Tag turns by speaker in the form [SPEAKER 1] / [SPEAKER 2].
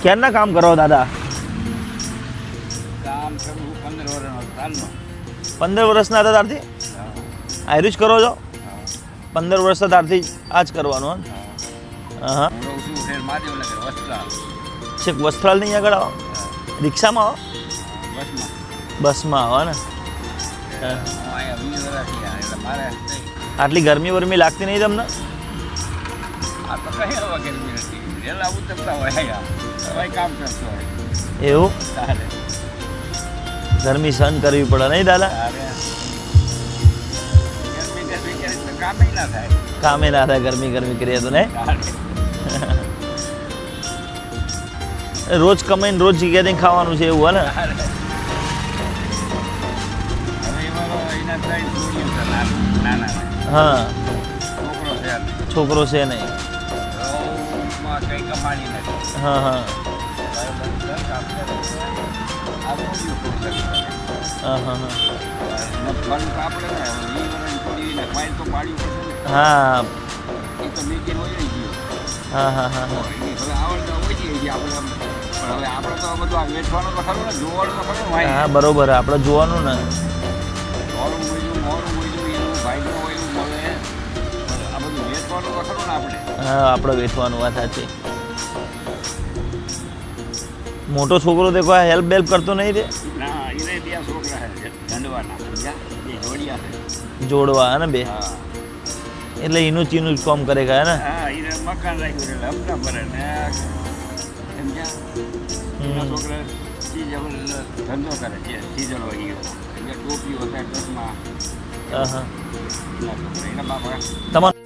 [SPEAKER 1] ક્યારના કામ કરો દાદા?
[SPEAKER 2] કામ કરું 15 વર્ષનો સાલનો.
[SPEAKER 1] 15 વર્ષના હતા ત્યારથી આયરું જ કરો છો? 15 વર્ષ ત્યારથી આ જ કરવાનું? હા.
[SPEAKER 2] હું રહું છું શહેર મહાદેવનગર વસ્ત્રાલ.
[SPEAKER 1] છેક વસ્ત્રાલ નહીં આગળ આવો? રિક્ષામાં આવો?
[SPEAKER 2] બસમાં.
[SPEAKER 1] બસમાં આવો ને?
[SPEAKER 2] હું અહીંયા 20 વર્ષથી આ એટલે મારે
[SPEAKER 1] આટલી ગરમી વરમી લાગતી નહીં તમને?
[SPEAKER 2] આ તો કઈ હવે ગરમી નથી. રેલા ઉતરતા હોય અહીંયા કઈ કામ કરતો હોય
[SPEAKER 1] એવું?
[SPEAKER 2] તારે
[SPEAKER 1] ગરમી સહન કરવી પડે નહીં દાદા?
[SPEAKER 2] તારે ગરમી કરે તો કામ ના થાય.
[SPEAKER 1] કામે ના થાય ગરમી કરીએ તો ને?
[SPEAKER 2] તારે
[SPEAKER 1] રોજ કમાઈને રોજ જગ્યાથી ખાવાનું છે એવું હે ને?
[SPEAKER 2] તારે હવે એમાં એના ત્રણ છોડીઓ છે નાના
[SPEAKER 1] હા.
[SPEAKER 2] છોકરો છે
[SPEAKER 1] છોકરો છે નહીં?
[SPEAKER 2] માં કઈ કમાણી નથી.
[SPEAKER 1] હા હા હા હા હા હા હા હા હા હા બરોબર આપણે જોવાનું ને. હા આપણે વેઠવાનું વાત સાચી. મોટો છોકરો દેખો હેલ્પ બેલ્પ કરતો નહીં રે? જોડવા હે ને બે એટલે એનું ચીનું જ કામ કરે ગયા ને?
[SPEAKER 2] મકાન રાખ્યું હપ્તા ભરે ને છોકરા ધંધો કરે છે સીઝન હોય ટોપીઓ થાય ચશ્મા
[SPEAKER 1] હા હા
[SPEAKER 2] એના બાપા
[SPEAKER 1] તમારું